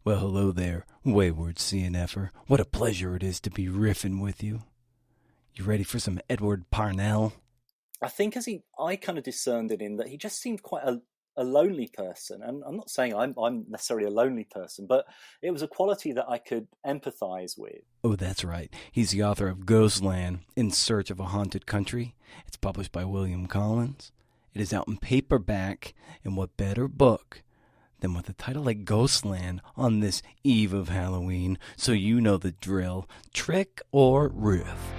Well, hello there, wayward CNFer. What a pleasure it is to be riffing with you. You ready for some Edward Parnell? I think I kind of discerned it in that he just seemed quite a lonely person. And I'm not saying I'm necessarily a lonely person, but it was a quality that I could empathize with. Oh, that's right. He's the author of Ghostland, In Search of a Haunted Country. It's published by William Collins. It is out in paperback, and what better book than with a title like Ghostland on this eve of Halloween, so you know the drill. Trick or riff.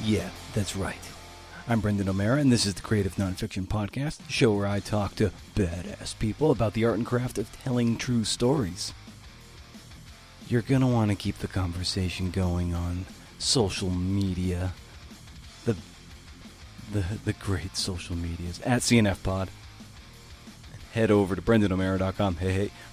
Yeah, that's right. I'm Brendan O'Mara, and this is the Creative Nonfiction Podcast, the show where I talk to badass people about the art and craft of telling true stories. You're going to want to keep the conversation going on social media, the great social medias, at CNF Pod. Head over to BrendanO'Mara.com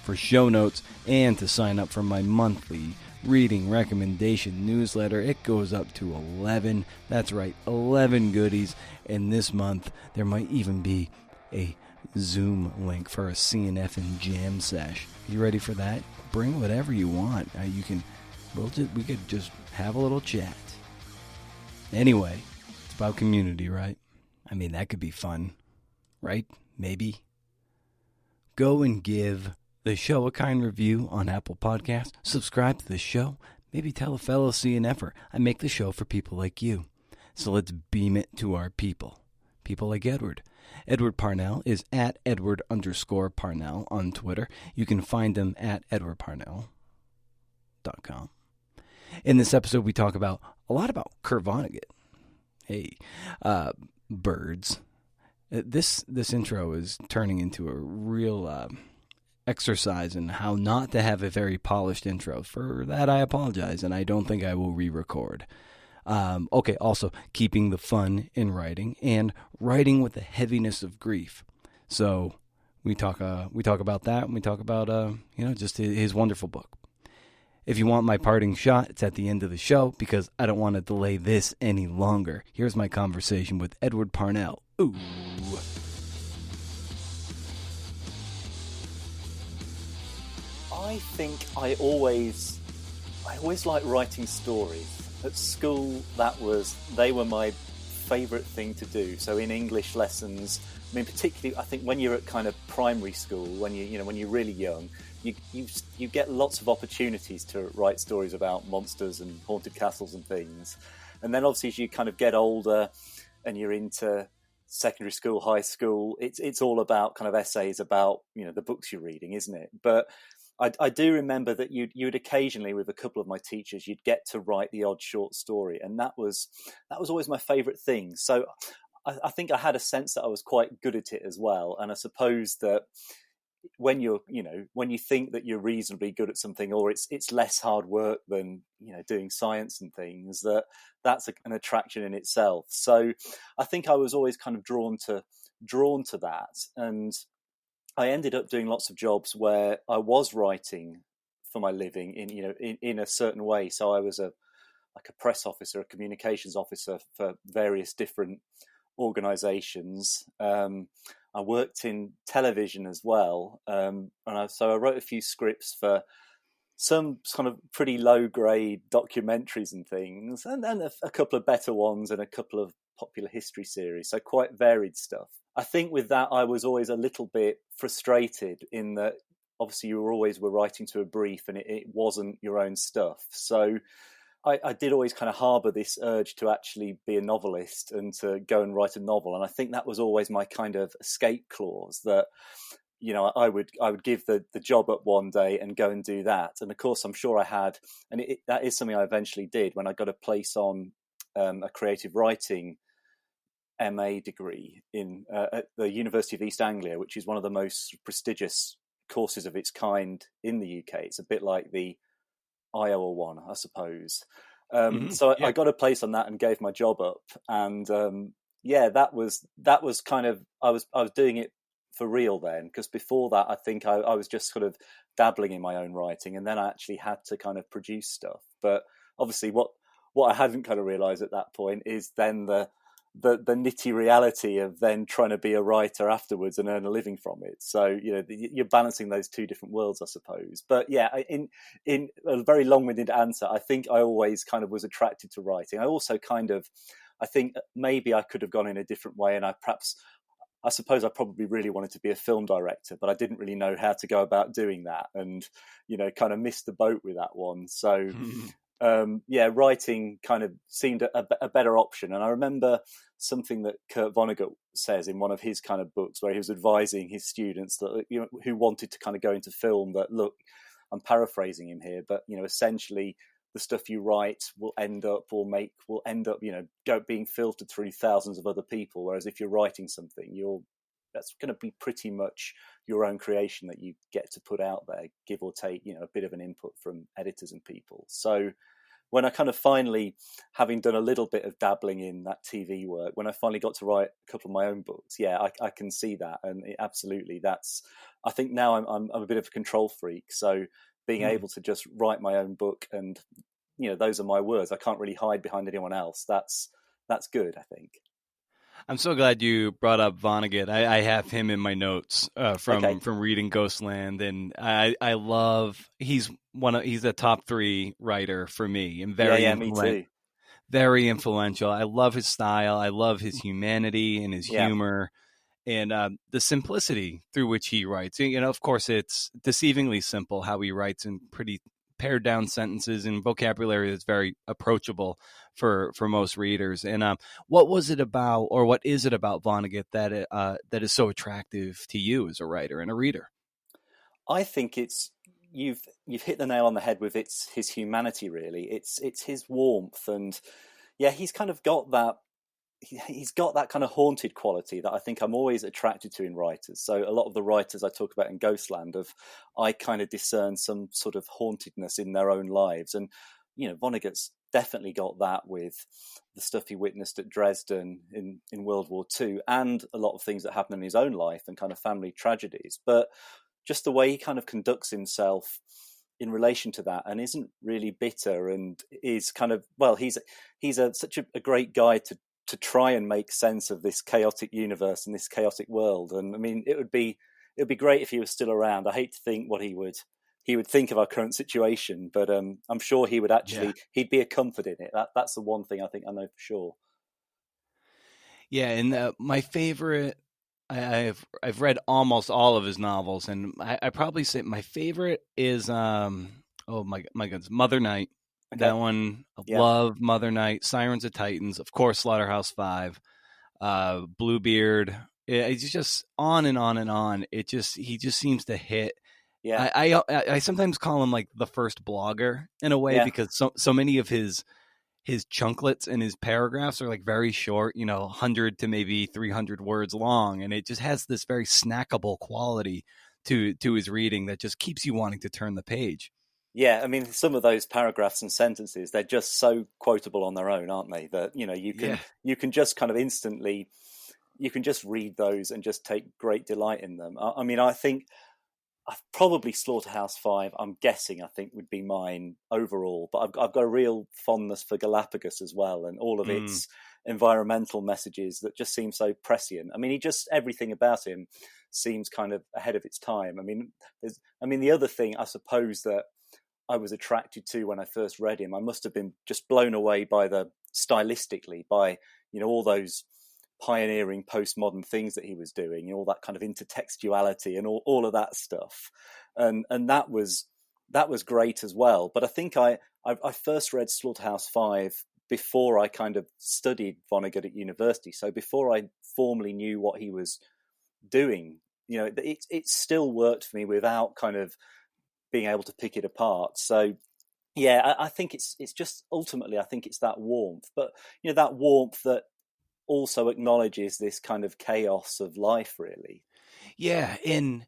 for show notes and to sign up for my monthly reading recommendation newsletter. It goes up to 11. That's right, 11 goodies. And this month, there might even be a Zoom link for a CNF and jam sesh. You ready for that? Bring whatever you want. We could just have a little chat. Anyway, it's about community, right? I mean, that could be fun, right? Maybe. Go and give the show a kind review on Apple Podcasts. Subscribe to the show. Maybe tell a fellow CNFer. I make the show for people like you. So let's beam it to our people. People like Edward. Edward Parnell is at Edward_Parnell on Twitter. You can find him at EdwardParnell.com. In this episode, we talk a lot about Kurt Vonnegut. Hey, birds. This intro is turning into a real exercise in how not to have a very polished intro. For that, I apologize, and I don't think I will re-record. Okay, also, keeping the fun in writing, and writing with the heaviness of grief. So, we talk about that, and we talk about, just his wonderful book. If you want my parting shot, it's at the end of the show, because I don't want to delay this any longer. Here's my conversation with Edward Parnell. Ooh. I think I always liked writing stories. At school, they were my favourite thing to do. So in English lessons, I mean, particularly, I think when you're at kind of primary school, when you're really young, you get lots of opportunities to write stories about monsters and haunted castles and things. And then obviously as you kind of get older and you're into secondary school, high school, it's all about kind of essays about, the books you're reading, isn't it? But I do remember that you'd occasionally, with a couple of my teachers, you'd get to write the odd short story, and that was always my favourite thing. So I think I had a sense that I was quite good at it as well, and I suppose that when you think that you're reasonably good at something, or it's less hard work than doing science and things, that's an attraction in itself. So I think I was always kind of drawn to that, and I ended up doing lots of jobs where I was writing for my living in a certain way. So I was a press officer, a communications officer for various different organizations. I worked in television as well. So I wrote a few scripts for some kind of pretty low grade documentaries and things, and then a couple of better ones and a couple of popular history series. So quite varied stuff. I think with that, I was always a little bit frustrated in that obviously you were writing to a brief and it wasn't your own stuff. So I did always kind of harbour this urge to actually be a novelist and to go and write a novel. And I think that was always my kind of escape clause, that I would give the job up one day and go and do that. And of course, I'm sure I had, and that is something I eventually did when I got a place on a creative writing MA degree at the University of East Anglia, which is one of the most prestigious courses of its kind in the UK. It's a bit like the Iowa one, I suppose. So I got a place on that and gave my job up. And that was kind of, I was doing it for real then, because before that, I think I was just sort of dabbling in my own writing, and then I actually had to kind of produce stuff. But obviously what I hadn't kind of realised at that point is then the the nitty reality of then trying to be a writer afterwards and earn a living from it. So you're balancing those two different worlds, I suppose. But yeah, in a very long-winded answer, I think I always kind of was attracted to writing. I also I think maybe I could have gone in a different way, and I suppose I probably really wanted to be a film director, but I didn't really know how to go about doing that, and kind of missed the boat with that one. So writing kind of seemed a better option. And I remember something that Kurt Vonnegut says in one of his kind of books, where he was advising his students that who wanted to kind of go into film, that look, I'm paraphrasing him here, but essentially the stuff you write will end up being filtered through thousands of other people, whereas if you're writing something, that's going to be pretty much your own creation that you get to put out there, give or take a bit of an input from editors and people. So when I kind of finally, having done a little bit of dabbling in that TV work, when I finally got to write a couple of my own books, I can see that, and absolutely, I think now I'm a bit of a control freak, so being able to just write my own book, and those are my words. I can't really hide behind anyone else. That's good, I think. I'm so glad you brought up Vonnegut. I have him in my notes from reading Ghostland, and I love he's a top 3 writer for me, and me too. Very influential. I love his style. I love his humanity and his humor, and the simplicity through which he writes. Of course, it's deceivingly simple how he writes in pretty pared down sentences and vocabulary that's very approachable for most readers. And what was it about, or what is it about Vonnegut that is so attractive to you as a writer and a reader? I think you've hit the nail on the head with his humanity. Really, it's his warmth, and he's kind of got that. He's got that kind of haunted quality that I think I'm always attracted to in writers. So a lot of the writers I talk about in Ghostland, I kind of discern some sort of hauntedness in their own lives. And, Vonnegut's definitely got that with the stuff he witnessed at Dresden in World War II, and a lot of things that happen in his own life and kind of family tragedies. But just the way he kind of conducts himself in relation to that, and isn't really bitter, and is kind of, he's such a great guy to try and make sense of this chaotic universe and this chaotic world. And I mean, it would be great if he was still around. I hate to think what he would think of our current situation, but I'm sure he would he'd be a comfort in it. That's the one thing I think I know for sure. Yeah, and my favorite, I've read almost all of his novels, and I probably say my favorite is oh my goodness, Mother Night. Okay. That one, love Mother Night, Sirens of Titans, of course, Slaughterhouse-Five, Bluebeard. It's just on and on and on. He just seems to hit. Yeah, I sometimes call him like the first blogger in a way, because so many of his chunklets and his paragraphs are like very short, 100 to maybe 300 words long, and it just has this very snackable quality to his reading that just keeps you wanting to turn the page. Yeah, I mean, some of those paragraphs and sentences, they're just so quotable on their own, aren't they? That, you can just kind of instantly, you can just read those and just take great delight in them. I mean, I think probably Slaughterhouse-Five, I'm guessing, I think would be mine overall. But I've got a real fondness for Galapagos as well, and all of its environmental messages that just seem so prescient. I mean, everything about him seems kind of ahead of its time. I mean, the other thing, I suppose, that I was attracted to when I first read him, I must have been just blown away by stylistically by all those pioneering postmodern things that he was doing, all that kind of intertextuality and all of that stuff, and that was great as well. But I think I first read Slaughterhouse-Five before I kind of studied Vonnegut at university, so before I formally knew what he was doing, it still worked for me without kind of being able to pick it apart. So I think it's just ultimately, I think it's that warmth, but that warmth that also acknowledges this kind of chaos of life, really. Yeah, and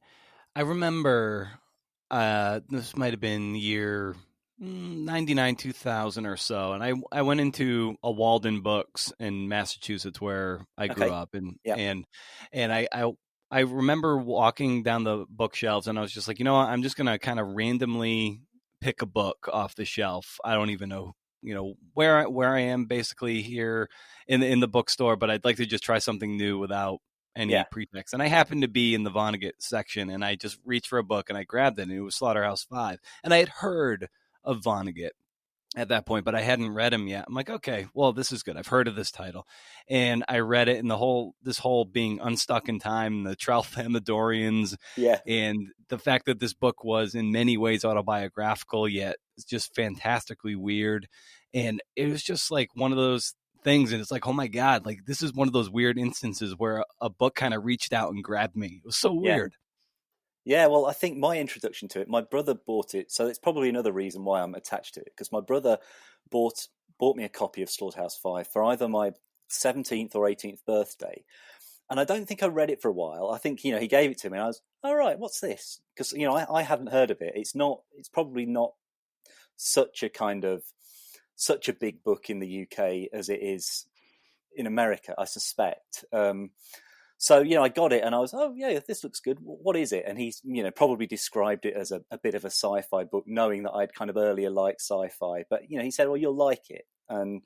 I remember this might have been year 99, 2000 or so, and I went into a Walden Books in Massachusetts where I grew up, and I remember walking down the bookshelves, and I was just like, I'm just going to kind of randomly pick a book off the shelf. I don't even know where I am basically here in the bookstore, but I'd like to just try something new without any Yeah, pretext. And I happened to be in the Vonnegut section, and I just reached for a book and I grabbed it, and it was Slaughterhouse-Five, and I had heard of Vonnegut at that point, but I hadn't read him yet. I'm like, okay, well, this is good. I've heard of this title, and I read it, and this whole being unstuck in time, the Tralfamadorians, yeah, and the fact that this book was in many ways autobiographical, yet it's just fantastically weird, and it was just like one of those things, and it's like, oh my god, like this is one of those weird instances where a book kind of reached out and grabbed me. It was so yeah. weird. Yeah, well, I think my introduction to it, my brother bought it, so it's probably another reason why I'm attached to it, because my brother bought me a copy of Slaughterhouse-Five for either my 17th or 18th birthday, and I don't think I read it for a while. I think, he gave it to me, and I was, all right, what's this? Because, I hadn't heard of it. It's probably not such a big book in the UK as it is in America, I suspect. So, I got it and I was, oh, yeah, this looks good. What is it? And he's, probably described it as a bit of a sci-fi book, knowing that I'd kind of earlier liked sci-fi. But, he said, well, you'll like it. And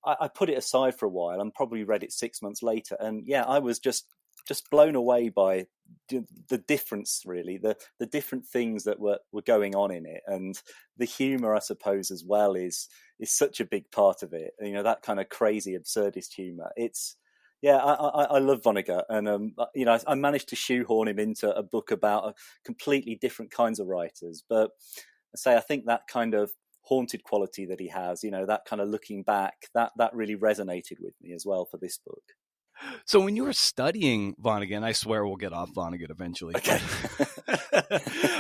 I put it aside for a while and probably read it 6 months later. And, yeah, I was just blown away by the difference, really, the different things that were going on in it. And the humour, I suppose, as well, is such a big part of it. That kind of crazy, absurdist humour. Yeah, I love Vonnegut, and I managed to shoehorn him into a book about completely different kinds of writers. But I think that kind of haunted quality that he has, that kind of looking back, that really resonated with me as well for this book. So when you were studying Vonnegut, I swear we'll get off Vonnegut eventually. Okay.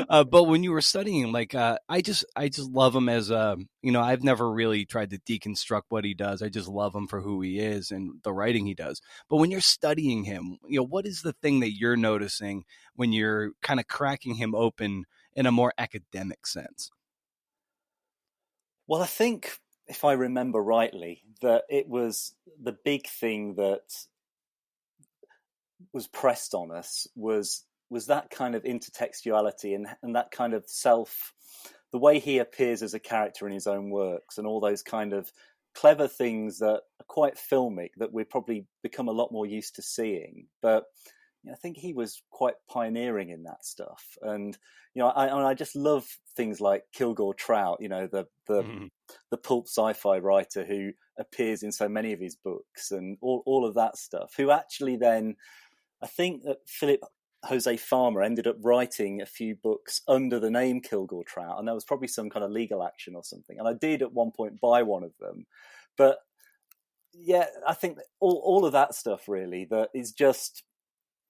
But when you were studying, I just love him as I've never really tried to deconstruct what he does. I just love him for who he is and the writing he does. But when you're studying him, what is the thing that you're noticing when you're kind of cracking him open in a more academic sense? Well, I think, if I remember rightly, that it was the big thing that was pressed on us was that kind of intertextuality and that kind of the way he appears as a character in his own works, and all those kind of clever things that are quite filmic that we've probably become a lot more used to seeing. But I think he was quite pioneering in that stuff. And I just love things like Kilgore Trout, the pulp sci-fi writer who appears in so many of his books, and all of that stuff, who actually then, I think that Philip Jose Farmer ended up writing a few books under the name Kilgore Trout, and there was probably some kind of legal action or something. And I did at one point buy one of them. But yeah, I think that all of that stuff really, that is just,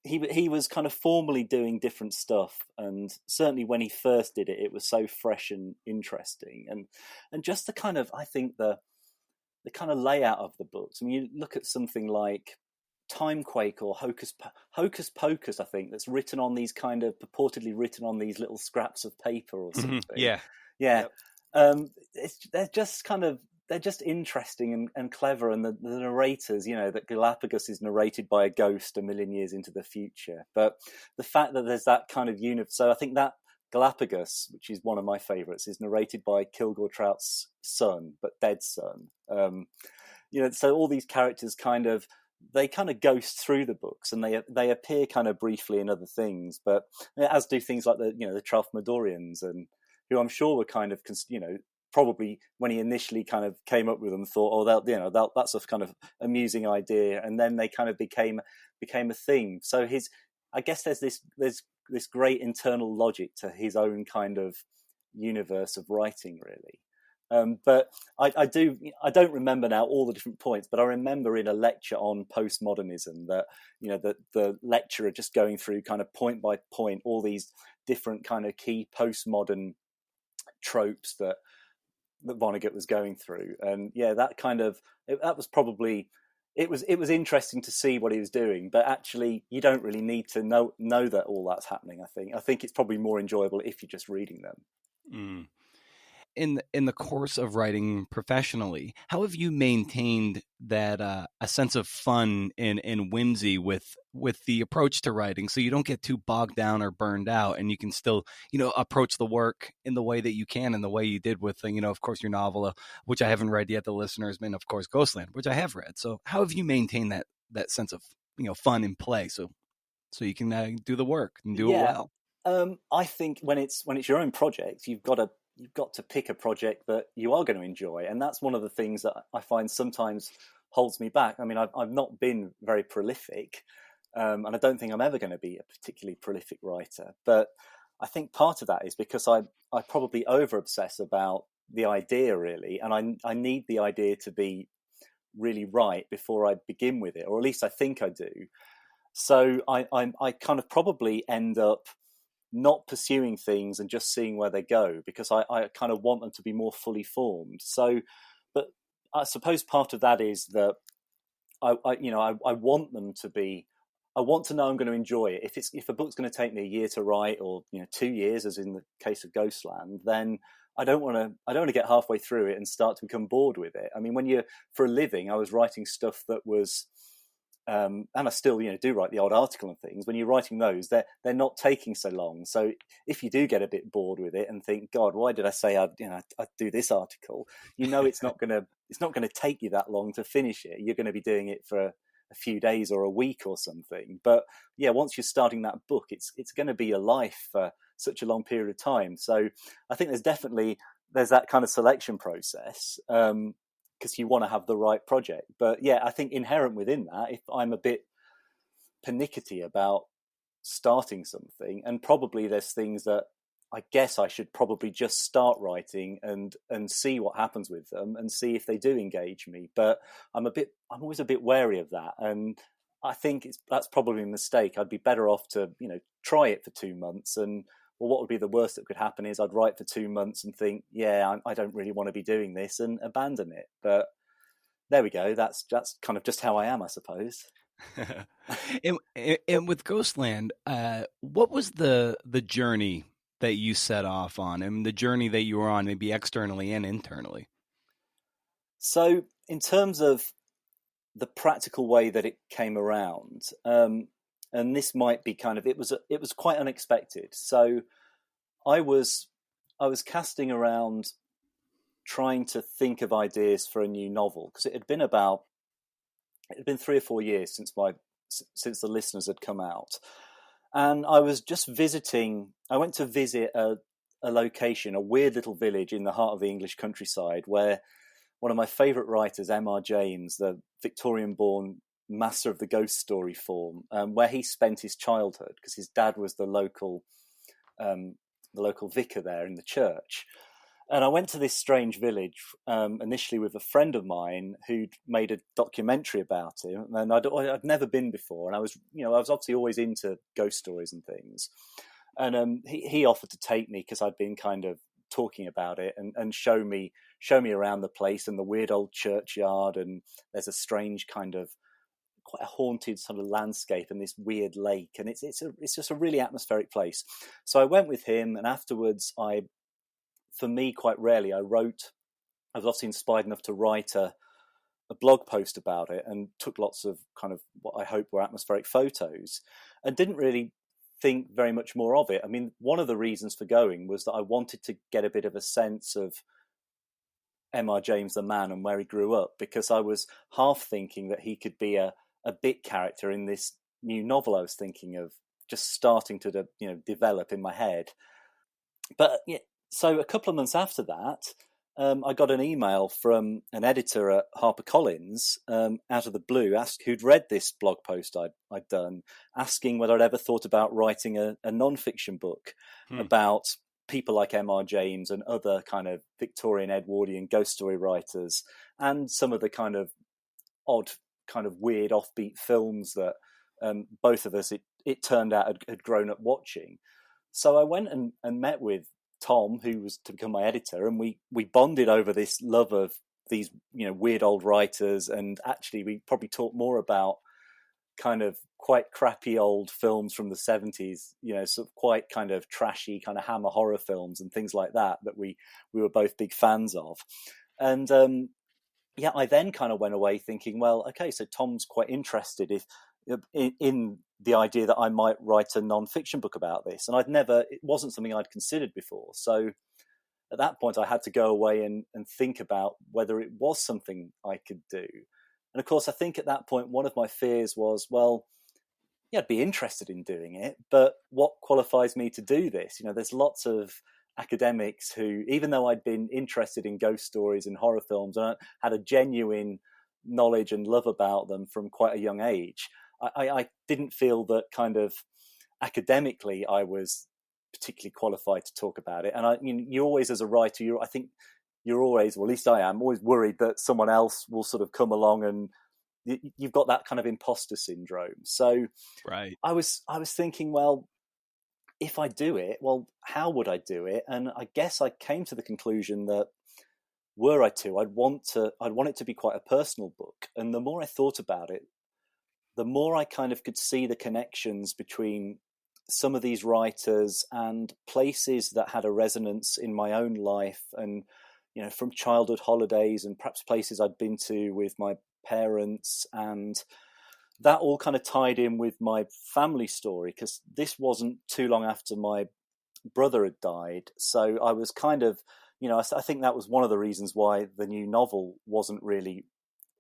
he was kind of formally doing different stuff, and certainly when he first did it, it was so fresh and interesting, and just the kind of, I think the kind of layout of the books. I mean, you look at something like Timequake or Hocus Pocus, I think, that's written on these kind of purportedly written on these little scraps of paper or something. Yeah. Yep. They're just interesting and clever, and the narrators, that Galapagos is narrated by a ghost a million years into the future. But the fact that there's that kind of so I think that Galapagos, which is one of my favourites, is narrated by Kilgore Trout's son, but dead son. So all these characters they kind of ghost through the books, and they appear kind of briefly in other things, but as do things like the Tralfamadorians, and who I'm sure were kind of probably when he initially kind of came up with them thought, oh, that's a kind of amusing idea, and then they kind of became a thing. So I guess there's this great internal logic to his own kind of universe of writing, really. But I don't remember now all the different points, but I remember in a lecture on postmodernism that the lecturer just going through kind of point by point all these different kind of key postmodern tropes that Vonnegut was going through, and that was probably, it was interesting to see what he was doing, but actually you don't really need to know that all that's happening. I think it's probably more enjoyable if you're just reading them. in the course of writing professionally, how have you maintained that a sense of fun and whimsy with the approach to writing, so you don't get too bogged down or burned out, and you can still, approach the work in the way that you can, and the way you did with, of course, your novel, which I haven't read yet, the listeners, and of course Ghostland, which I have read. So how have you maintained that sense of fun and play, so you can do the work and do it well? I think when it's your own project, you've got to pick a project that you are going to enjoy, and that's one of the things that I find sometimes holds me back. I mean, I've not been very prolific, and I don't think I'm ever going to be a particularly prolific writer. But I think part of that is because I probably over obsess about the idea, really, and I need the idea to be really right before I begin with it, or at least I think I do. So I kind of probably end up not pursuing things and just seeing where they go, because I kind of want them to be more fully formed. So, but I suppose part of that is that I want them to be. I want to know I'm going to enjoy it. If a book's going to take me a year to write, or 2 years, as in the case of Ghostland, then I don't want to get halfway through it and start to become bored with it. I mean, for a living, I was writing stuff that was. And I still, do write the odd article and things. When you're writing those, they're not taking so long. So if you do get a bit bored with it and think, God, why did I say I'd do this article? It's not gonna take you that long to finish it. You're going to be doing it for a few days or a week or something. But yeah, once you're starting that book, it's going to be your life for such a long period of time. So I think there's that kind of selection process. Because you want to have the right project. But yeah, I think inherent within that, if I'm a bit pernickety about starting something, and probably there's things that I guess I should probably just start writing and see what happens with them and see if they do engage me. But I'm always a bit wary of that. And I think that's probably a mistake. I'd be better off to, try it for 2 months, and well, what would be the worst that could happen is I'd write for 2 months and think, yeah, I don't really want to be doing this, and abandon it. But there we go. That's kind of just how I am, I suppose. and with Ghostland, what was the journey that you set off on, and the journey that you were on, maybe externally and internally? So in terms of the practical way that it came around, and this might be kind of, it was quite unexpected. So I was casting around, trying to think of ideas for a new novel, because it had been 3 or 4 years since the listeners had come out, and I was just visiting. I went to visit a location, a weird little village in the heart of the English countryside, where one of my favourite writers, M.R. James, the Victorian-born master of the ghost story form, where he spent his childhood, because his dad was the local vicar there in the church. And I went to this strange village initially with a friend of mine who'd made a documentary about it, and I'd never been before, and I was obviously always into ghost stories and things, and he offered to take me, because I'd been kind of talking about it, and show me around the place and the weird old churchyard, and there's a strange kind of quite a haunted sort of landscape and this weird lake, and it's just a really atmospheric place. So I went with him, and afterwards, for me, quite rarely, I was obviously inspired enough to write a blog post about it, and took lots of kind of what I hope were atmospheric photos, and didn't really think very much more of it. I mean, one of the reasons for going was that I wanted to get a bit of a sense of M.R. James the man and where he grew up, because I was half thinking that he could be a bit character in this new novel I was thinking of just starting to develop in my head. But yeah, so a couple of months after that, I got an email from an editor at HarperCollins out of the blue, who'd read this blog post I'd done, asking whether I'd ever thought about writing a non-fiction book about people like M.R. James and other kind of Victorian Edwardian ghost story writers, and some of the kind of odd, kind of weird offbeat films that both of us, it turned out, had grown up watching. So I went and met with Tom, who was to become my editor, and we bonded over this love of these weird old writers, and actually we probably talked more about kind of quite crappy old films from the 70s, sort of quite kind of trashy kind of Hammer horror films and things like that we were both big fans of. And I then kind of went away thinking, well, okay, so Tom's quite interested in the idea that I might write a non-fiction book about this. And it wasn't something I'd considered before. So at that point, I had to go away and think about whether it was something I could do. And of course, I think at that point, one of my fears was, well, yeah, I'd be interested in doing it, but what qualifies me to do this? There's lots of academics who, even though I'd been interested in ghost stories and horror films and I had a genuine knowledge and love about them from quite a young age, I didn't feel that kind of academically I was particularly qualified to talk about it. And you always, as a writer, I think you're always, well, at least I am, always worried that someone else will sort of come along and you've got that kind of imposter syndrome. So right. I was thinking, well, if I do it, well, how would I do it? And I guess I came to the conclusion that were I to, I'd want it to be quite a personal book. And the more I thought about it, the more I kind of could see the connections between some of these writers and places that had a resonance in my own life, and from childhood holidays and perhaps places I'd been to with my parents, and that all kind of tied in with my family story, because this wasn't too long after my brother had died. So I was kind of, I think that was one of the reasons why the new novel wasn't really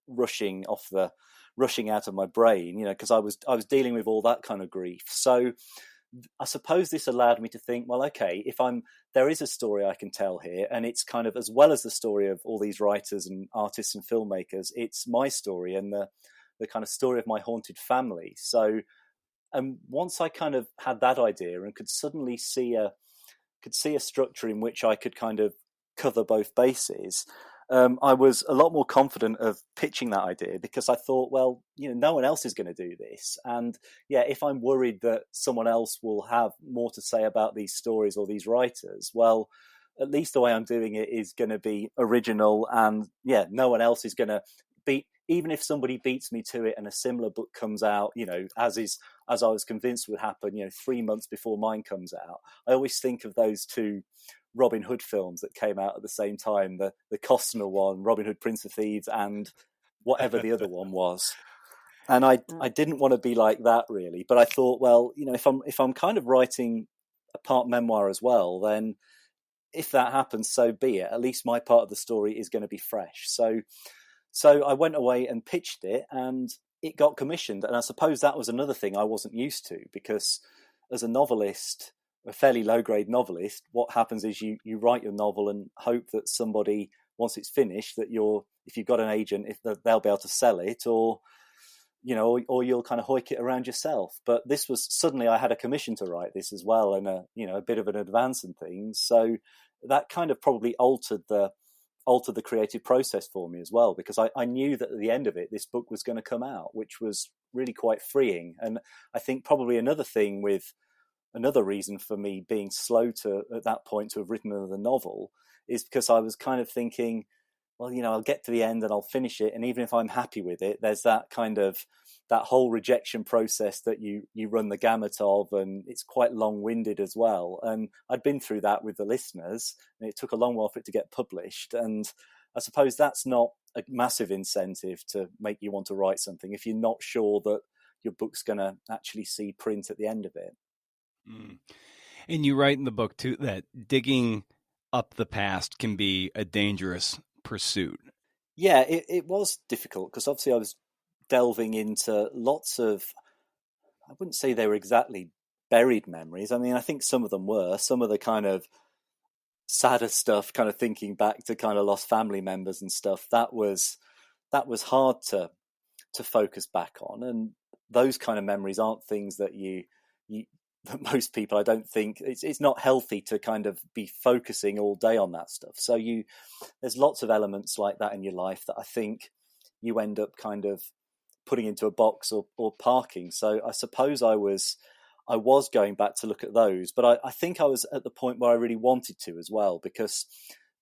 rushing out of my brain, because I was dealing with all that kind of grief. So I suppose this allowed me to think, well, okay, there is a story I can tell here, and it's kind of, as well as the story of all these writers and artists and filmmakers, it's my story and the kind of story of my haunted family. So, and once I kind of had that idea and could suddenly see a structure in which I could kind of cover both bases, I was a lot more confident of pitching that idea, because I thought, well, no one else is going to do this. And yeah, if I'm worried that someone else will have more to say about these stories or these writers, well, at least the way I'm doing it is going to be original. And yeah, no one else is going to even if somebody beats me to it and a similar book comes out, as I was convinced would happen, 3 months before mine comes out. I always think of those two Robin Hood films that came out at the same time, the Costner one, Robin Hood, Prince of Thieves, and whatever the other one was. And I didn't want to be like that, really. But I thought, well, if I'm kind of writing a part memoir as well, then if that happens, so be it. At least my part of the story is going to be fresh. So I went away and pitched it, and it got commissioned. And I suppose that was another thing I wasn't used to, because as a novelist, a fairly low-grade novelist, what happens is you write your novel and hope that somebody, once it's finished, that if you've got an agent, if they'll be able to sell it, or you'll kind of hoik it around yourself. But this was, suddenly I had a commission to write this as well, and a bit of an advance and things. So that kind of probably altered the creative process for me as well, because I knew that at the end of it, this book was going to come out, which was really quite freeing. And I think probably another reason for me being slow at that point to have written another novel is because I was kind of thinking, well, I'll get to the end and I'll finish it. And even if I'm happy with it, there's that kind of, that whole rejection process that you run the gamut of, and it's quite long-winded as well. And I'd been through that with the listeners, and it took a long while for it to get published. And I suppose that's not a massive incentive to make you want to write something if you're not sure that your book's going to actually see print at the end of it. Mm. And you write in the book too that digging up the past can be a dangerous pursuit. Yeah, it was difficult, because obviously I was delving into lots of, I wouldn't say they were exactly buried memories. I mean, I think some of them were. Some of the kind of sadder stuff, kind of thinking back to kind of lost family members and stuff, that was hard to focus back on. And those kind of memories aren't things that that most people, I don't think, it's not healthy to kind of be focusing all day on that stuff. So there's lots of elements like that in your life that I think you end up kind of putting into a box or parking. So I suppose I was going back to look at those, but I think I was at the point where I really wanted to as well, because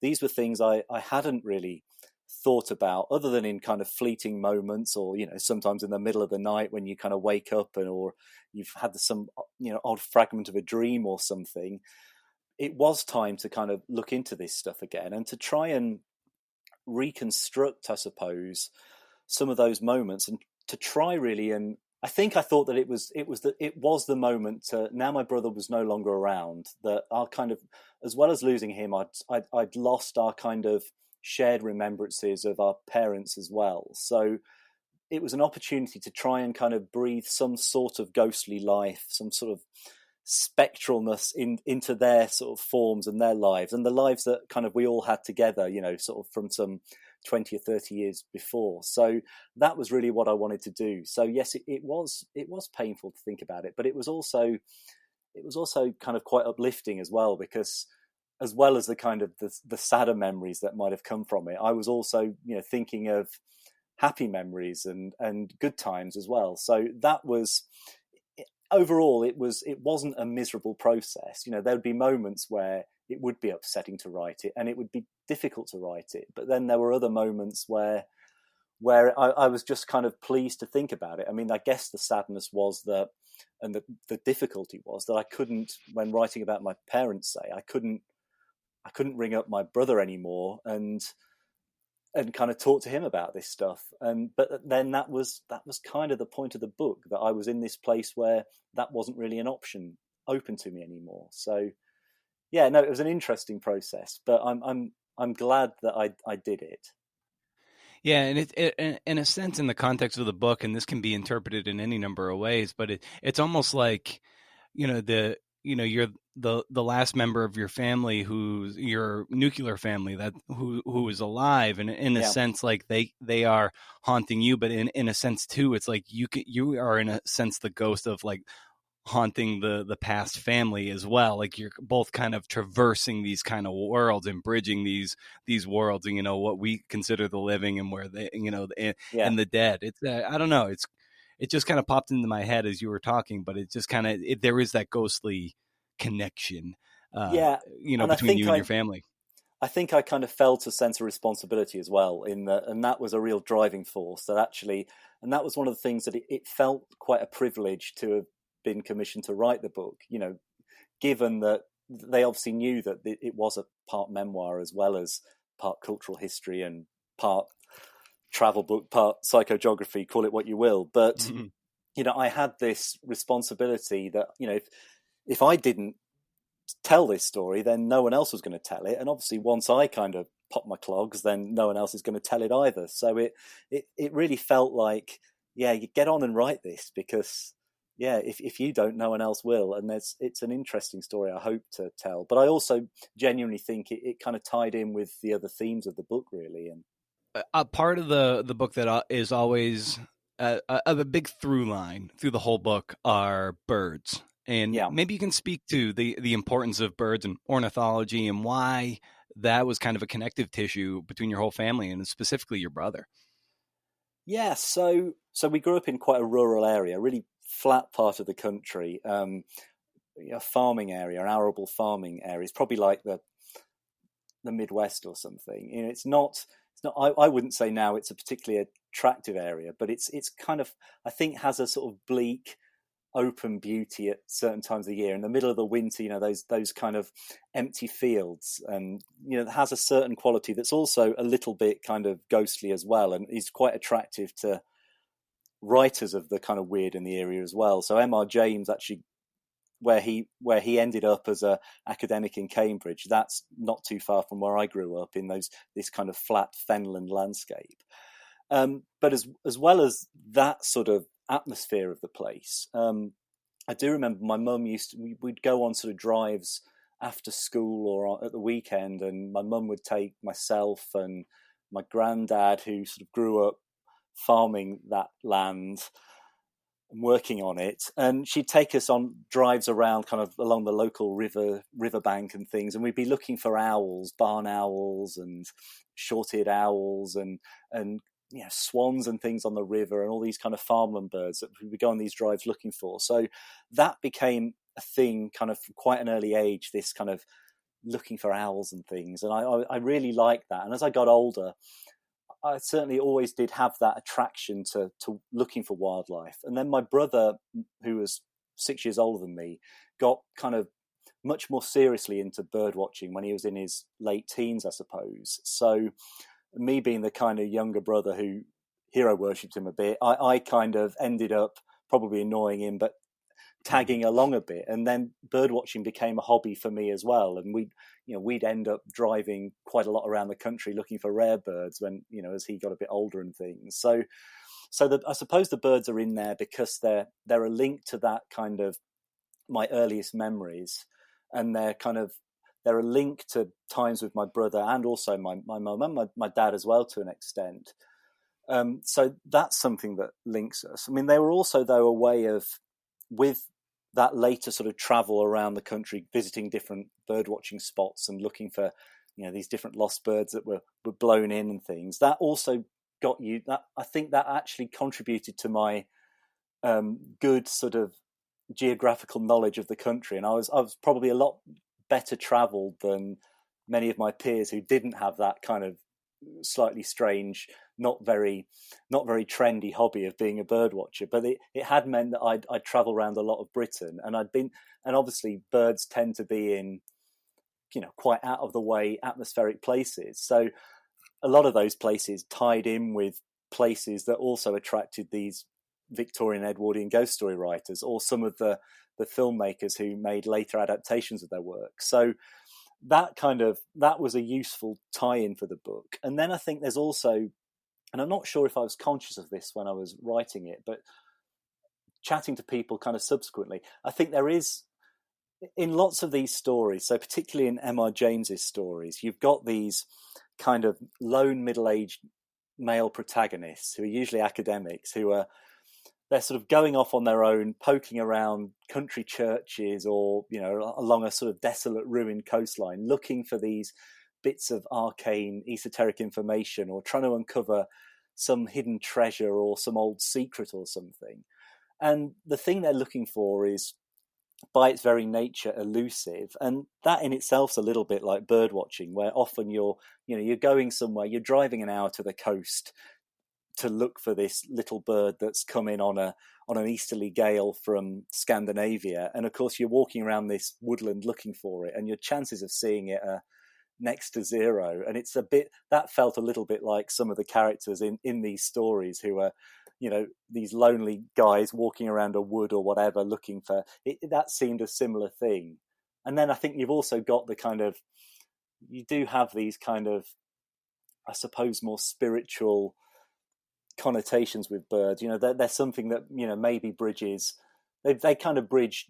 these were things I hadn't really thought about, other than in kind of fleeting moments, or sometimes in the middle of the night when you kind of wake up or you've had some odd fragment of a dream or something. It was time to kind of look into this stuff again and to try and reconstruct, I suppose, some of those moments, and to try really. And I thought that it was the moment to, now my brother was no longer around, that our kind of, as well as losing him, I'd lost our kind of shared remembrances of our parents as well. So it was an opportunity to try and kind of breathe some sort of ghostly life, some sort of spectralness into their sort of forms and their lives, and the lives that kind of we all had together, sort of from some 20 or 30 years before. So that was really what I wanted to do. So yes, it was painful to think about it, but it was also kind of quite uplifting as well, because as well as the kind of the sadder memories that might have come from it, I was also thinking of happy memories and good times as well. So that was, overall, it wasn't a miserable process. There would be moments where it would be upsetting to write it and it would be difficult to write it, but then there were other moments where I was just kind of pleased to think about it. I mean, I guess the sadness was that, and the difficulty was that I couldn't, when writing about my parents, say, I couldn't ring up my brother anymore and kind of talk to him about this stuff. But then that was kind of the point of the book, that I was in this place where that wasn't really an option open to me anymore. So yeah, no, it was an interesting process, but I'm glad that I did it. Yeah, and it in a sense, in the context of the book, and this can be interpreted in any number of ways, but it's almost like, you're the last member of your family, who's your nuclear family, that who is alive, and in a sense, like they are haunting you, but in a sense too, it's like you are in a sense the ghost of like haunting the past family as well. Like you're both kind of traversing these kind of worlds and bridging these worlds, and what we consider the living and where they and the dead. It's I don't know, it just kind of popped into my head as you were talking, but it just kind of there is that ghostly connection between you and your family. I think I kind of felt a sense of responsibility as well and that was a real driving force, and that was one of the things that it felt quite a privilege to have been commissioned to write the book, given that they obviously knew that it was a part memoir as well as part cultural history and part travel book, part psychogeography, call it what you will. But, mm-hmm. I had this responsibility that, if I didn't tell this story, then no one else was going to tell it. And obviously once I kind of pop my clogs, then no one else is going to tell it either. So it really felt like, yeah, you get on and write this, because yeah, if you don't, no one else will. And it's an interesting story I hope to tell. But I also genuinely think it kind of tied in with the other themes of the book, really. And a part of the book that is always a big through line through the whole book are birds. And maybe you can speak to the importance of birds and ornithology and why that was kind of a connective tissue between your whole family and specifically your brother. Yeah, so we grew up in quite a rural area, really flat part of the country, a farming area, an arable farming area. It's probably like the Midwest or something. It's not. I wouldn't say now it's a particularly attractive area, but it's kind of, I think, has a sort of bleak, open beauty at certain times of the year. In the middle of the winter, those kind of empty fields, and it has a certain quality that's also a little bit kind of ghostly as well, and is quite attractive to writers of the kind of weird in the area as well. So M.R. James, actually, where he ended up as a academic in Cambridge, that's not too far from where I grew up, in this kind of flat fenland landscape. But as well as that sort of atmosphere of the place, I do remember my mum we'd go on sort of drives after school or at the weekend, and my mum would take myself and my granddad, who sort of grew up farming that land and working on it, and she'd take us on drives around kind of along the local riverbank and things, and we'd be looking for owls, barn owls and short-eared owls and swans and things on the river, and all these kind of farmland birds that we would go on these drives looking for. So that became a thing kind of from quite an early age, this kind of looking for owls and things, and I really liked that. And as I got older, I certainly always did have that attraction to looking for wildlife. And then my brother, who was 6 years older than me, got kind of much more seriously into bird watching when he was in his late teens, I suppose. So me being the kind of younger brother who hero worshipped him a bit, I kind of ended up probably annoying him, but tagging along a bit. And then bird watching became a hobby for me as well. And we'd end up driving quite a lot around the country looking for rare birds when, as he got a bit older and things. So I suppose the birds are in there because they're a link to that kind of my earliest memories, and they're a link to times with my brother and also my mum and my dad as well to an extent. So that's something that links us. I mean, they were also, though, a way of, with that later sort of travel around the country, visiting different bird watching spots and looking for, these different lost birds that were blown in and things. That also got you. That I think that actually contributed to my good sort of geographical knowledge of the country, and I was probably a lot better travelled than many of my peers who didn't have that kind of slightly strange, not very trendy hobby of being a bird watcher. But it had meant that I'd travel around a lot of Britain, and and obviously birds tend to be in, quite out of the way atmospheric places. So a lot of those places tied in with places that also attracted these Victorian Edwardian ghost story writers, or some of the filmmakers who made later adaptations of their work. So that was a useful tie-in for the book. And then I think there's also, and I'm not sure if I was conscious of this when I was writing it, but chatting to people kind of subsequently, I think there is, in lots of these stories, so particularly in M.R. James's stories, you've got these kind of lone middle-aged male protagonists who are usually academics, they're sort of going off on their own, poking around country churches or, along a sort of desolate ruined coastline, looking for these bits of arcane esoteric information, or trying to uncover some hidden treasure or some old secret or something. And the thing they're looking for is, by its very nature, elusive. And that in itself is a little bit like bird watching, where often you're going somewhere, you're driving an hour to the coast to look for this little bird that's come in on an easterly gale from Scandinavia, and of course you're walking around this woodland looking for it, and your chances of seeing it are next to zero. And it's that felt a little bit like some of the characters in these stories who are, these lonely guys walking around a wood or whatever looking for it. That seemed a similar thing. And then I think you've also got you do have these kind of, I suppose, more spiritual connotations with birds. They're something that maybe bridges, they kind of bridge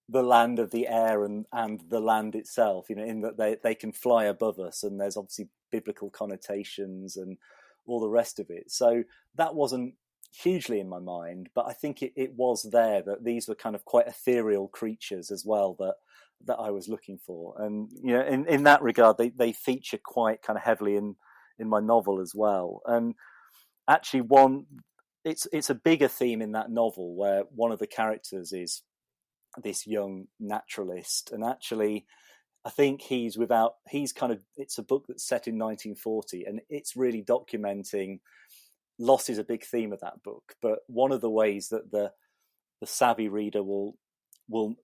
the land of the air and the land itself, in that they can fly above us, and there's obviously biblical connotations and all the rest of it. So that wasn't hugely in my mind, but I think it was there, that these were kind of quite ethereal creatures as well that I was looking for. And in that regard, they feature quite kind of heavily in my novel as well. And actually, it's a bigger theme in that novel, where one of the characters is this young naturalist, and actually I think it's a book that's set in 1940, and it's really documenting loss is a big theme of that book. But one of the ways that the savvy reader will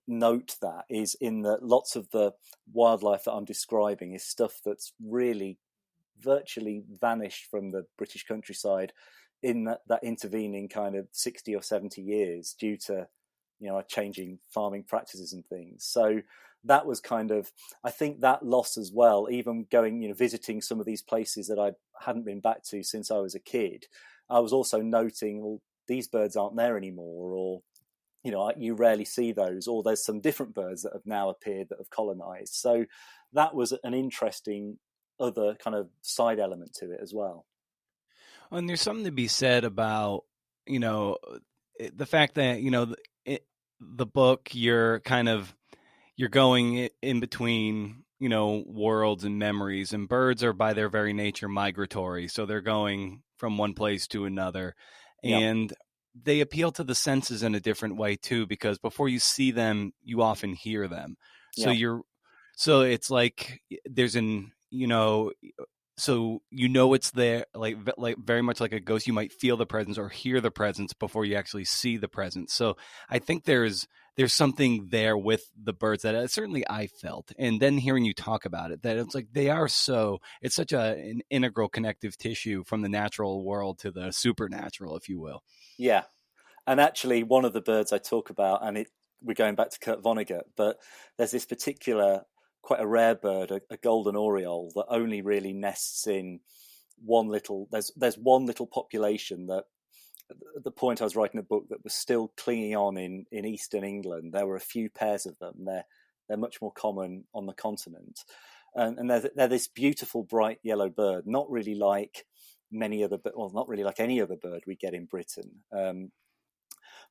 note that is in that lots of the wildlife that I'm describing is stuff that's really virtually vanished from the British countryside in that intervening kind of 60 or 70 years due to changing farming practices and things. So that was kind of, I think, that loss as well, even going visiting some of these places that I hadn't been back to since I was a kid. I was also noting, well, these birds aren't there anymore, or you rarely see those, or there's some different birds that have now appeared that have colonized. So that was an interesting other kind of side element to it as well. And there's something to be said about, the fact that, the book, you're going in between, worlds and memories, and birds are by their very nature migratory. So they're going from one place to another. Yep. And they appeal to the senses in a different way too, because before you see them, you often hear them. So Yep. so it's like there's so you know it's there, like very much like a ghost. You might feel the presence or hear the presence before you actually see the presence. So I think there's something there with the birds that certainly I felt, and then hearing you talk about it, that it's like they are so, it's such an integral connective tissue from the natural world to the supernatural, if you will. Yeah, and actually, one of the birds I talk about, and we're going back to Kurt Vonnegut, but there's this particular, quite a rare bird, a golden oriole, that only really nests in one little. There's one little population that, at the point I was writing a book, that was still clinging on in eastern England. There were a few pairs of them. They're much more common on the continent, and they're this beautiful bright yellow bird, not really like many other, well, not really like any other bird we get in Britain.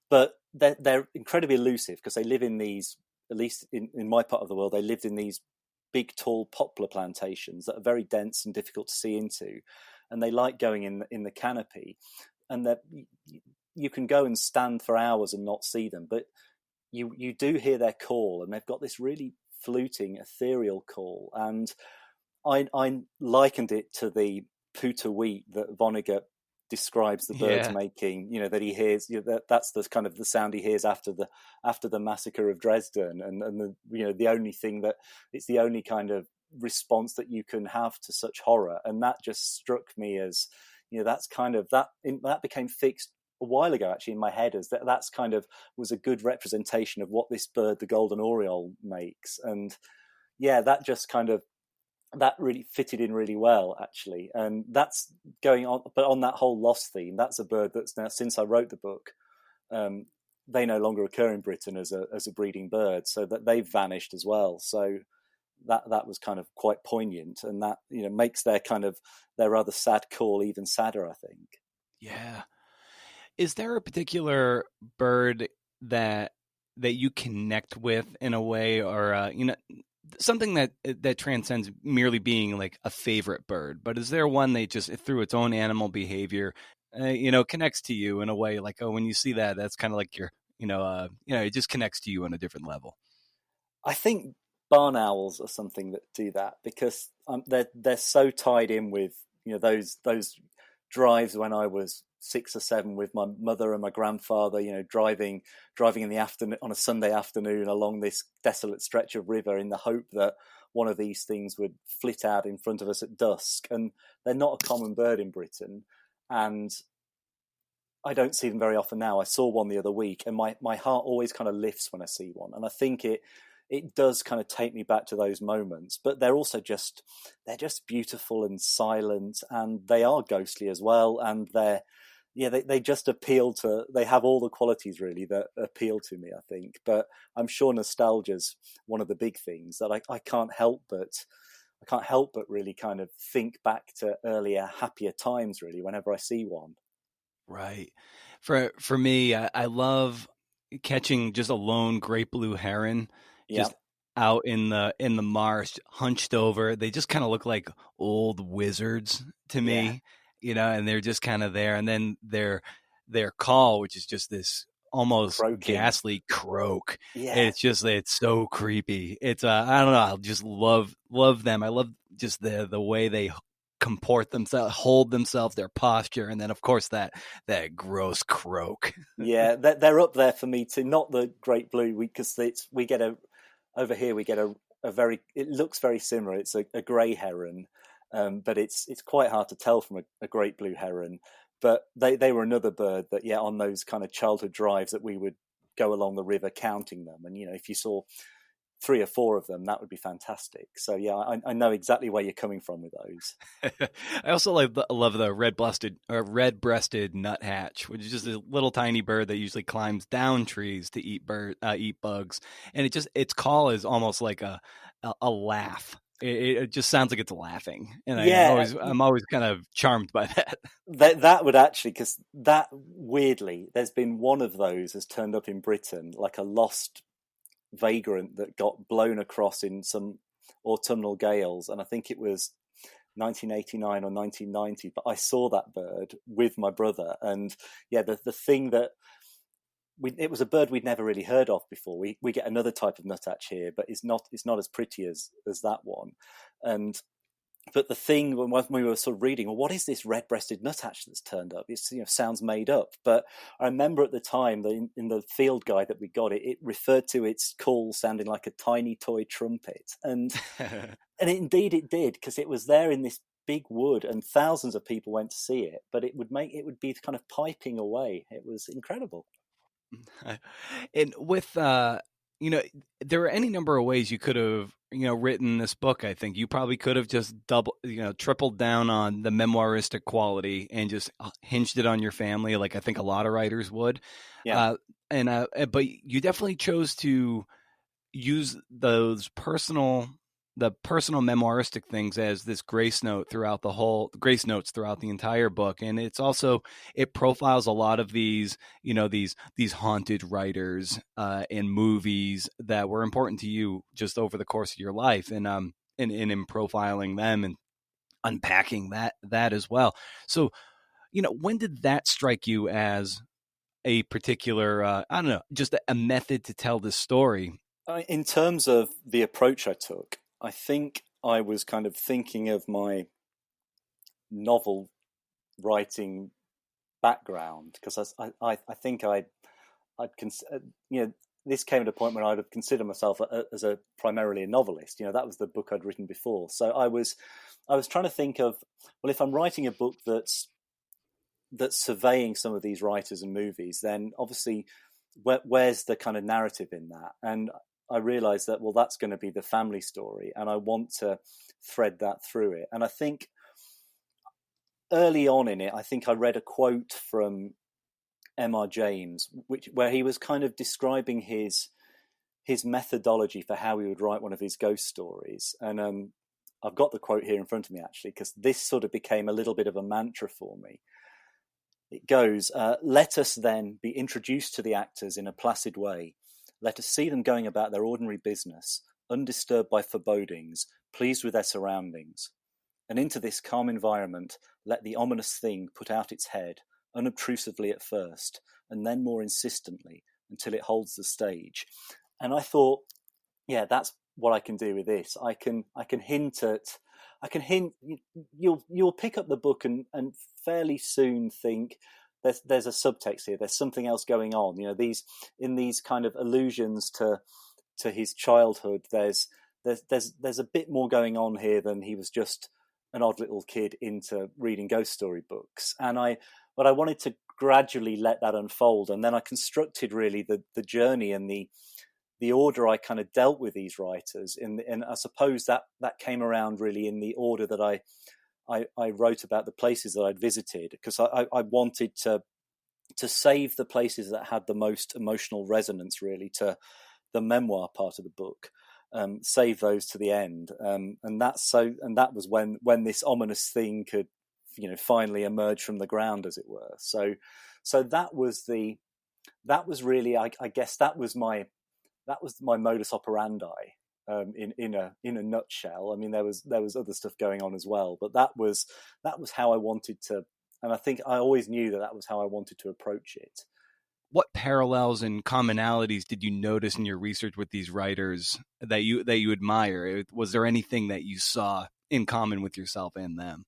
But they're incredibly elusive because they live in these, at least in my part of the world, they lived in these big, tall poplar plantations that are very dense and difficult to see into. And they like going in the canopy. And you can go and stand for hours and not see them, but you do hear their call, and they've got this really fluting, ethereal call. And I likened it to the pooter-weet that Vonnegut describes the birds Yeah. making, that he hears, that's the kind of the sound he hears after the massacre of Dresden, and the only thing that, it's the only kind of response that you can have to such horror. And that just struck me as, that's kind of that became fixed a while ago actually in my head, as that's kind of was a good representation of what this bird, the golden oriole, makes. And yeah, that just kind of, that really fitted in really well actually. And that's going on, but on that whole lost theme, that's a bird that's now, since I wrote the book, they no longer occur in Britain as a breeding bird, so that they've vanished as well. So that was kind of quite poignant, and that makes their rather sad call even sadder, I think. Yeah. Is there a particular bird that you connect with in a way, or something that transcends merely being like a favorite bird? But is there one that just through its own animal behavior, connects to you in a way, like, oh, when you see that, that's kind of like your, it just connects to you on a different level. I think barn owls are something that do that, because they're so tied in with those drives when I was 6 or 7 with my mother and my grandfather, driving in the afternoon on a Sunday afternoon along this desolate stretch of river in the hope that one of these things would flit out in front of us at dusk. And they're not a common bird in Britain, and I don't see them very often now. I saw one the other week, and my heart always kind of lifts when I see one. And I think it does kind of take me back to those moments. But they're also they're just beautiful and silent, and they are ghostly as well. And they just appeal to, they have all the qualities really that appeal to me, I think. But I'm sure nostalgia's one of the big things that I can't help but really kind of think back to earlier, happier times really whenever I see one. Right. For me, I love catching just a lone great blue heron, Yeah, just out in the marsh, hunched over. They just kind of look like old wizards to yeah, me, and they're just kind of there. And then their call, which is just this almost croaking. ghastly croak. Yeah, It's so creepy. It's I don't know. I just love them. I love just the way they comport themselves, hold themselves, their posture, and then of course that gross croak. yeah, they're up there for me too. Not the great blue, because we get over here we get a very, it looks very similar. It's a grey heron, but it's quite hard to tell from a great blue heron. But they were another bird that, yeah, on those kind of childhood drives that we would go along the river counting them, and if you saw 3 or 4 of them, that would be fantastic. So yeah, I know exactly where you're coming from with those. I also love the red-breasted nuthatch, which is just a little tiny bird that usually climbs down trees to eat bugs, and its call is almost like a laugh. It just sounds like it's laughing, and Yeah, I'm always kind of charmed by that. that would actually, because that, weirdly, there's been one of those has turned up in Britain, like a lost vagrant that got blown across in some autumnal gales, and I think it was 1989 or 1990. But I saw that bird with my brother, and yeah, the thing that it was a bird we'd never really heard of before. We get another type of nuthatch here, but it's not as pretty as that one. And But the thing when we were sort of reading, well, what is this red-breasted nuthatch that's turned up? It sounds made up. But I remember at the time that in the field guide that we got, it referred to its call sounding like a tiny toy trumpet, and indeed it did, because it was there in this big wood, and thousands of people went to see it. But it would be kind of piping away. It was incredible. And with there are any number of ways you could have written this book. I think you probably could have just tripled down on the memoiristic quality and just hinged it on your family, like I think a lot of writers would. Yeah. But you definitely chose to use the personal memoiristic things as this grace notes throughout the entire book. And it's also, it profiles a lot of these haunted writers in movies that were important to you just over the course of your life, and in profiling them and unpacking that as well. So when did that strike you as a particular I don't know, just a method to tell this story? In terms of the approach I took, I think I was kind of thinking of my novel writing background, because I think this came at a point when I'd have considered myself as primarily a novelist. That was the book I'd written before. So I was trying to think of, well, if I'm writing a book that's surveying some of these writers and movies, then obviously where's the kind of narrative in that? And I realized that, well, that's going to be the family story, and I want to thread that through it. And I think early on in it, I think I read a quote from M.R. James, where he was kind of describing his methodology for how he would write one of his ghost stories. And I've got the quote here in front of me, actually, because this sort of became a little bit of a mantra for me. It goes, "Let us then be introduced to the actors in a placid way. Let us see them going about their ordinary business, undisturbed by forebodings, pleased with their surroundings. And into this calm environment, let the ominous thing put out its head, unobtrusively at first, and then more insistently, until it holds the stage." And I thought, yeah, that's what I can do with this. I can hint. You'll pick up the book and fairly soon think there's a subtext here. There's something else going on. These kind of allusions to his childhood. There's a bit more going on here than he was just an odd little kid into reading ghost story books. But I wanted to gradually let that unfold, and then I constructed really the journey and the order I kind of dealt with these writers. And I suppose that came around really in the order that I wrote about the places that I'd visited, because I wanted to save the places that had the most emotional resonance really to the memoir part of the book, save those to the end. And that was when this ominous thing could, finally emerge from the ground, as it were. So that was really, I guess that was my modus operandi, in a nutshell. I mean, there was other stuff going on as well, but that was how I wanted to, and I think I always knew that was how I wanted to approach it. What parallels and commonalities did you notice in your research with these writers that you admire? Was there anything that you saw in common with yourself and them?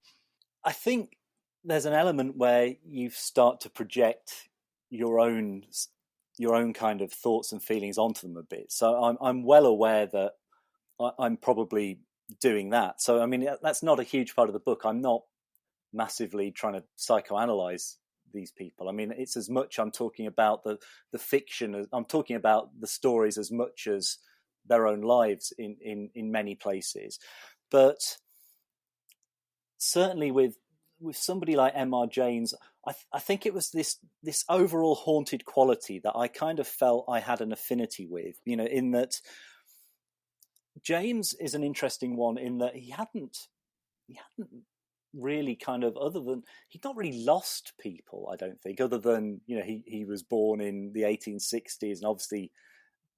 I think there's an element where you start to project your own kind of thoughts and feelings onto them a bit. So I'm well aware that I'm probably doing that. So, I mean, that's not a huge part of the book. I'm not massively trying to psychoanalyze these people. I mean, it's as much I'm talking about the fiction, I'm talking about the stories as much as their own lives in many places. But certainly with somebody like M.R. James, I think it was this overall haunted quality that I kind of felt I had an affinity with, in that James is an interesting one in that he hadn't really kind of, other than, he'd not really lost people, I don't think, other than, he was born in the 1860s and obviously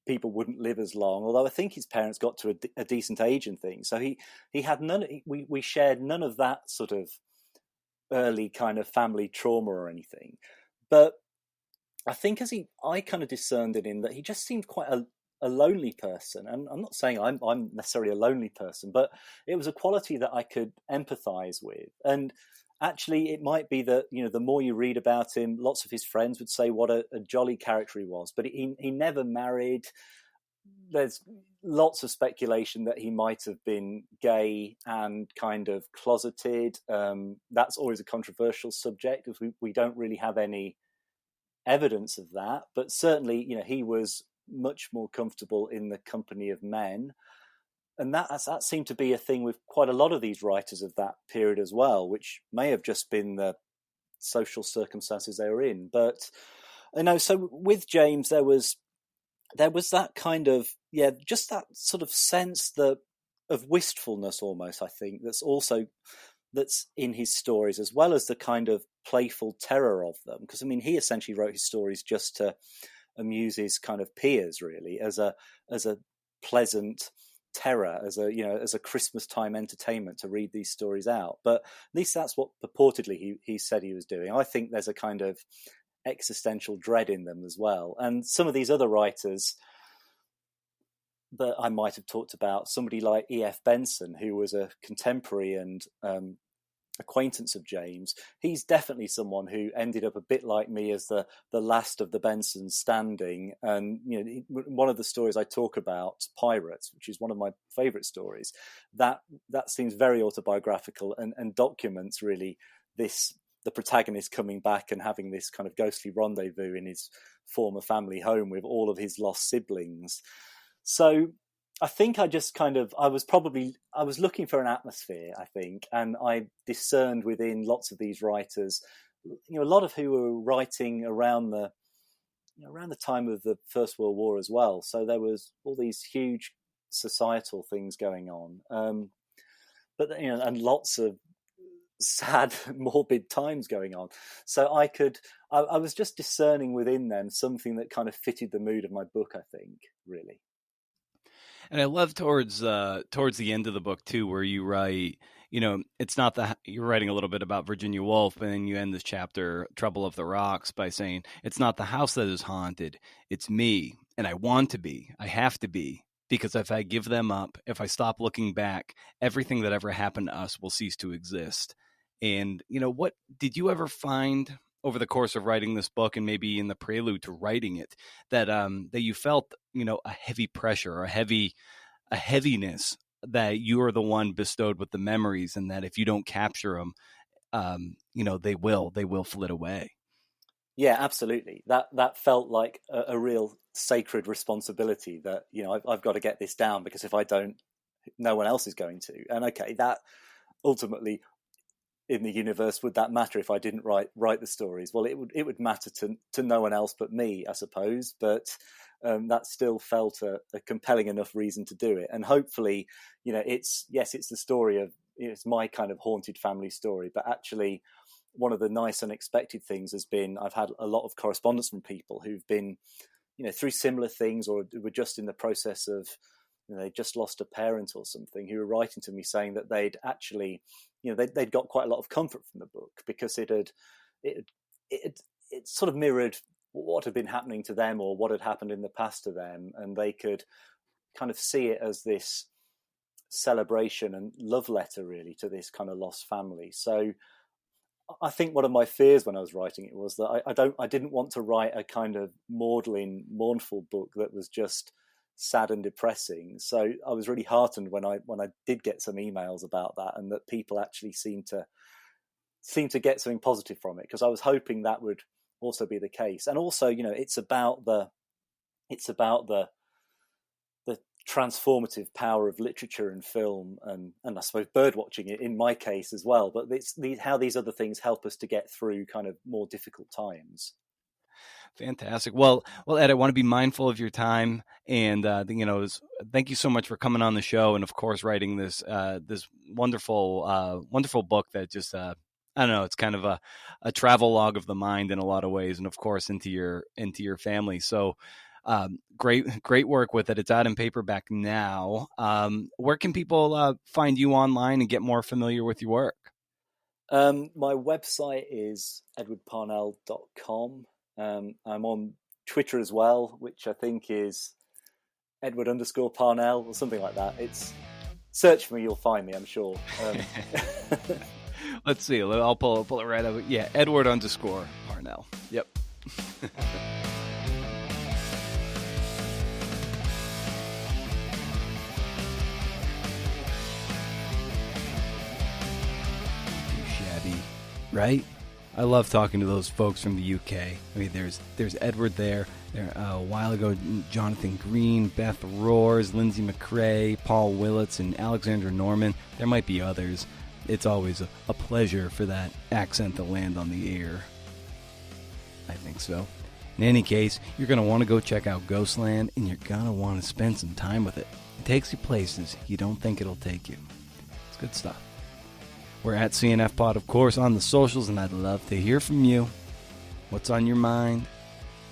people wouldn't live as long, although I think his parents got to a decent age and things. So he had we shared none of that sort of early kind of family trauma or anything. But I think I kind of discerned it in that he just seemed quite a lonely person. And I'm not saying I'm necessarily a lonely person, but it was a quality that I could empathize with. And actually, it might be that, the more you read about him, lots of his friends would say what a jolly character he was. But he never married. There's lots of speculation that he might have been gay and kind of closeted. That's always a controversial subject, because we don't really have any evidence of that. But certainly, he was much more comfortable in the company of men. And that seemed to be a thing with quite a lot of these writers of that period as well, which may have just been the social circumstances they were in. But, so with James, there was that kind of, just that sort of sense of wistfulness almost, I think, that's in his stories, as well as the kind of playful terror of them. Because, he essentially wrote his stories just to amuse his kind of peers, really, as a pleasant terror, as a Christmas time entertainment to read these stories out. But at least that's what purportedly he said he was doing. I think there's a kind of existential dread in them as well. And some of these other writers that I might have talked about, somebody like E.F. Benson, who was a contemporary and acquaintance of James, he's definitely someone who ended up a bit like me as the last of the Bensons standing. And one of the stories I talk about, Pirates, which is one of my favorite stories, that seems very autobiographical and documents really the protagonist coming back and having this kind of ghostly rendezvous in his former family home with all of his lost siblings. So I think I was looking for an atmosphere, I think, and I discerned within lots of these writers, a lot of who were writing around the time of the First World War as well. So there was all these huge societal things going on, but and lots of sad, morbid times going on. So I was just discerning within them something that kind of fitted the mood of my book, I think, really. And I love towards the end of the book too, where you write, it's not you're writing a little bit about Virginia Woolf, and then you end this chapter, Trouble of the Rocks, by saying it's not the house that is haunted, it's me, and I want to be, I have to be, because if I give them up, if I stop looking back, everything that ever happened to us will cease to exist. And what did you ever find over the course of writing this book, and maybe in the prelude to writing it, that you felt, a heavy pressure, a heaviness that you are the one bestowed with the memories, and that if you don't capture them, they will flit away? Yeah, absolutely. That felt like a real sacred responsibility that, I've got to get this down, because if I don't, no one else is going to. And okay, that ultimately, in the universe, would that matter if I didn't write the stories? Well, it would matter to no one else but me, I suppose. But that still felt a compelling enough reason to do it. And hopefully, it's the story of, it's my kind of haunted family story. But actually, one of the nice unexpected things has been, I've had a lot of correspondence from people who've been, through similar things, or were just in the process of, they just lost a parent or something, who were writing to me saying that they'd actually, they'd got quite a lot of comfort from the book, because it sort of mirrored what had been happening to them, or what had happened in the past to them, and they could kind of see it as this celebration and love letter, really, to this kind of lost family. So I think one of my fears when I was writing it was that I didn't want to write a kind of maudlin, mournful book that was just sad and depressing. So I was really heartened when I did get some emails about that, and that people actually seemed to get something positive from it, because I was hoping that would also be the case. And also, it's about the transformative power of literature and film, and I suppose bird watching it in my case as well. But it's how these other things help us to get through kind of more difficult times. Fantastic. Well, Ed, I want to be mindful of your time, and thank you so much for coming on the show, and of course writing this wonderful book that just I don't know, it's kind of a travel log of the mind in a lot of ways, and of course into your family. So great work with it. It's out in paperback now. Where can people find you online and get more familiar with your work? My website is edwardparnell.com. I'm on Twitter as well, which I think is Edward_Parnell or something like that. It's search for me, you'll find me, I'm sure. Let's see. I'll pull it right up. Yeah, Edward_Parnell. Yep. Shabby, right? I love talking to those folks from the UK. I mean, there's Edward there. A while ago, Jonathan Green, Beth Roars, Lindsay McRae, Paul Willits, and Alexander Norman. There might be others. It's always a pleasure for that accent to land on the ear. I think so. In any case, you're going to want to go check out Ghostland, and you're going to want to spend some time with it. It takes you places you don't think it'll take you. It's good stuff. We're at CNF Pod, of course, on the socials, and I'd love to hear from you. What's on your mind?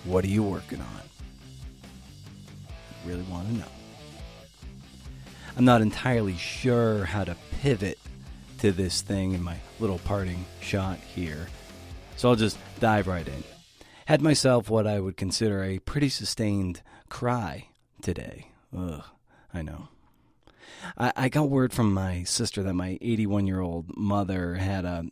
What are you working on? I really want to know. I'm not entirely sure how to pivot to this thing in my little parting shot here, so I'll just dive right in. Had myself what I would consider a pretty sustained cry today. Ugh, I know. I got word from my sister that my 81-year-old mother had a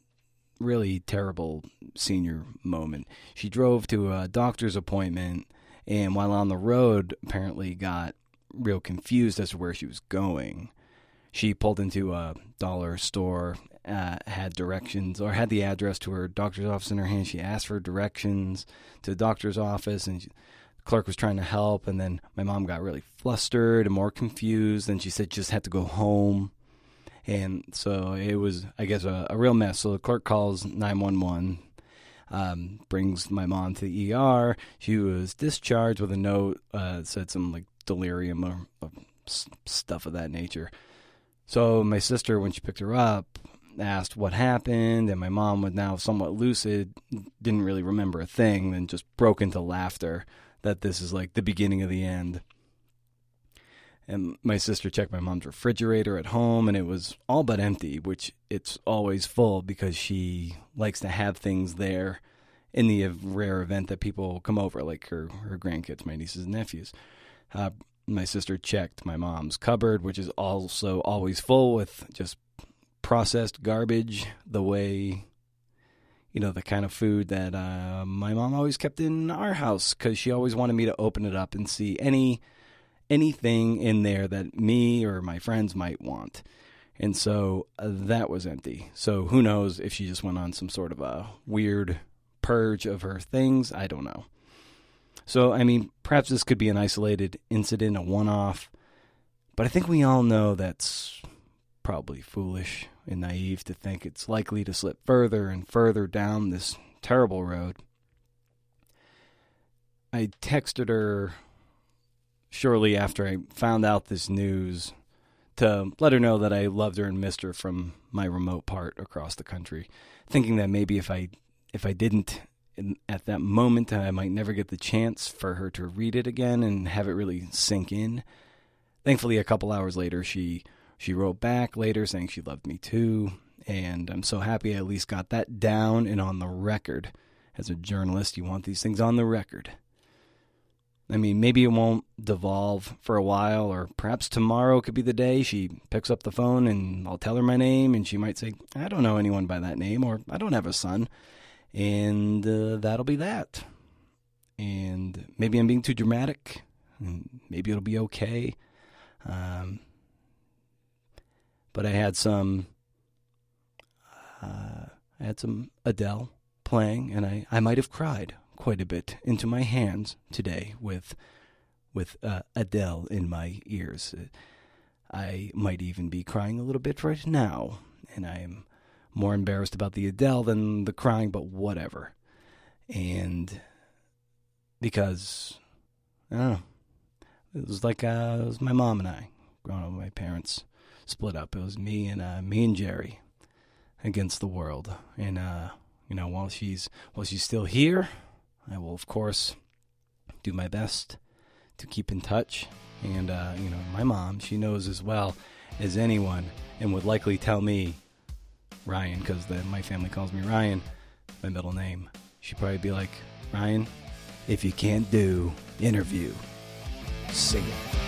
really terrible senior moment. She drove to a doctor's appointment, and while on the road, apparently got real confused as to where she was going. She pulled into a dollar store, had directions, or had the address to her doctor's office in her hand. She asked for directions to the doctor's office, and the clerk was trying to help, and then my mom got really flustered and more confused, and she said she just had to go home. And so it was, I guess, a real mess. So the clerk calls 911, brings my mom to the ER. She was discharged with a note that said some like delirium or stuff of that nature. So my sister, when she picked her up, asked what happened, and my mom, was now somewhat lucid, didn't really remember a thing, and just broke into laughter that this is like the beginning of the end. And my sister checked my mom's refrigerator at home, and it was all but empty, which it's always full because she likes to have things there in the rare event that people come over, like her grandkids, my nieces and nephews. My sister checked my mom's cupboard, which is also always full with just processed garbage, the way, the kind of food that my mom always kept in our house, because she always wanted me to open it up and see anything in there that me or my friends might want. And so that was empty. So who knows if she just went on some sort of a weird purge of her things. I don't know. So, I mean, perhaps this could be an isolated incident, a one-off, but I think we all know that's probably foolish and naive to think it's likely to slip further and further down this terrible road. I texted her shortly after I found out this news to let her know that I loved her and missed her from my remote part across the country, thinking that maybe if I didn't at that moment, I might never get the chance for her to read it again and have it really sink in. Thankfully, a couple hours later, she wrote back later saying she loved me too, and I'm so happy I at least got that down and on the record. As a journalist, you want these things on the record. I mean, maybe it won't devolve for a while, or perhaps tomorrow could be the day she picks up the phone and I'll tell her my name, and she might say, I don't know anyone by that name, or I don't have a son. And that'll be that. And maybe I'm being too dramatic. And maybe it'll be okay. But I had some Adele playing, and I might have cried quite a bit into my hands today with Adele in my ears. I might even be crying a little bit right now, and I am more embarrassed about the Adele than the crying, but whatever. And because, I don't know, it was like it was my mom and I growing up. My parents split up. It was me and Jerry against the world. And while she's still here, I will of course do my best to keep in touch. And my mom, she knows as well as anyone, and would likely tell me Ryan, because my family calls me Ryan, my middle name. She'd probably be like, Ryan, if you can't do interview, sing it.